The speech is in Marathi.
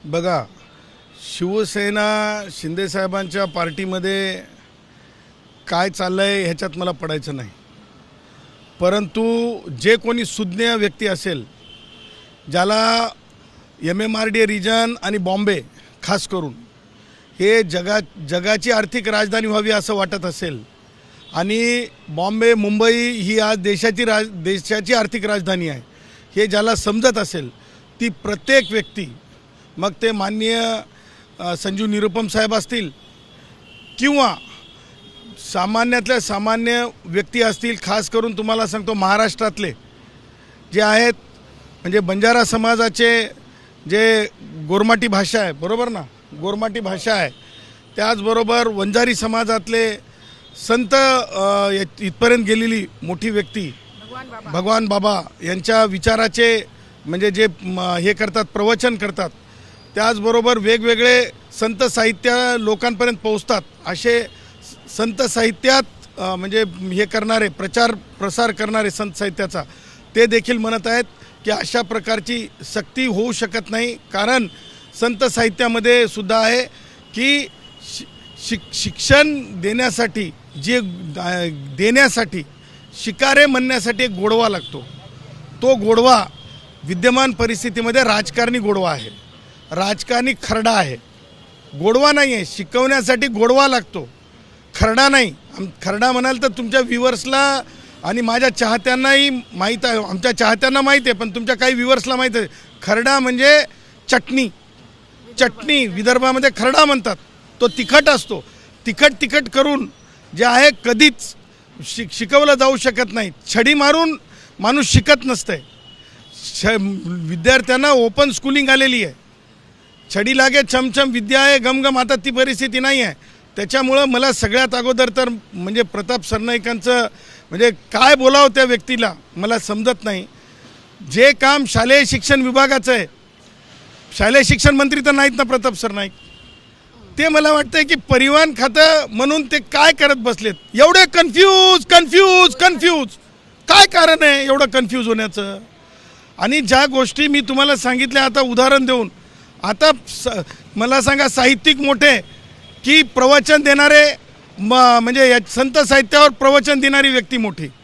बघा, शिवसेना शिंदेसाहेबांच्या पार्टीमध्ये काय चाललं आहे ह्याच्यात मला पडायचं नाही. परंतु जे कोणी सुज्ञ व्यक्ती असेल, ज्याला MMRDA रिजन आणि बॉम्बे खास करून हे जगाची आर्थिक राजधानी व्हावी असं वाटत असेल आणि बॉम्बे मुंबई ही आज देशाची आर्थिक राजधानी आहे हे ज्याला समजत असेल, ती प्रत्येक व्यक्ती, मग ते माननीय संजीव निरुपम साहेब असतील किंवा सामान्यातल्या सामान्य व्यक्ती असतील, खास करून तुम्हाला सांगतो महाराष्ट्रातले जे आहेत, म्हणजे बंजारा समाजाचे जे गोरमाटी भाषा आहे, बरोबर ना, गोरमाटी भाषा आहे, त्याचबरोबर वंजारी समाजातले संत इथपर्यंत गेलेली मोठी व्यक्ती भगवान बाबा यांच्या विचाराचे म्हणजे जे हे करतात, प्रवचन करतात, त्याचबरोबर वेगवेगळे संत साहित्य लोकांपर्यंत पोहोचतात, असे संत साहित्यात म्हणजे हे करणारे प्रसार करणारे संत साहित्याचा ते देखील म्हणत आहेत की अशा प्रकारची सक्ती होऊ शकत नाही. कारण संत साहित्यामध्ये सुद्धा आहे की शिक्षण देण्यासाठी शिकारे म्हणण्यासाठी एक गोडवा लागतो. तो गोडवा विद्यमान परिस्थितीमध्ये राजकारणी गोडवा आहे, राजकारणी खरडा आहे, गोडवा नाही आहे. शिकवण्यासाठी गोडवा लागतो, खरडा नाही. खरडा म्हणाल तर तुमच्या व्ह्युअर्सला आणि माझ्या चाहत्यांनाही माहीत आहे, आमच्या चाहत्यांना माहीत आहे, पण तुमच्या काही व्ह्युअर्सला माहीत आहे. खरडा म्हणजे चटणी विदर्भामध्ये खरडा म्हणतात. तो तिखट असतो. तिखट करून जे आहे कधीच शिकवलं जाऊ शकत नाही. छडी मारून माणूस शिकत नसते. विद्यार्थ्यांना ओपन स्कूलिंग आलेली आहे. छडी लागे चमचम विद्या आहे गमगम, आता ती परिस्थिती नाही आहे. त्याच्यामुळं मला सगळ्यात अगोदर तर म्हणजे प्रताप सरनाईकांचं म्हणजे काय बोलावं त्या व्यक्तीला मला समजत नाही. जे काम शालेय शिक्षण विभागाचं आहे, शालेय शिक्षण मंत्री तर नाहीत ना प्रताप सरनाईक, ते मला वाटतं की परिवहन खातं म्हणून ते काय करत बसलेत. एवढे कन्फ्यूज काय कारण आहे एवढं कन्फ्यूज होण्याचं. आणि ज्या गोष्टी मी तुम्हाला सांगितल्या आता उदाहरण देऊन, आता मला सांगा साहित्यिक मोठे की प्रवचन देणारे म्हणजे संत साहित्यावर प्रवचन देणारी व्यक्ती मोठी.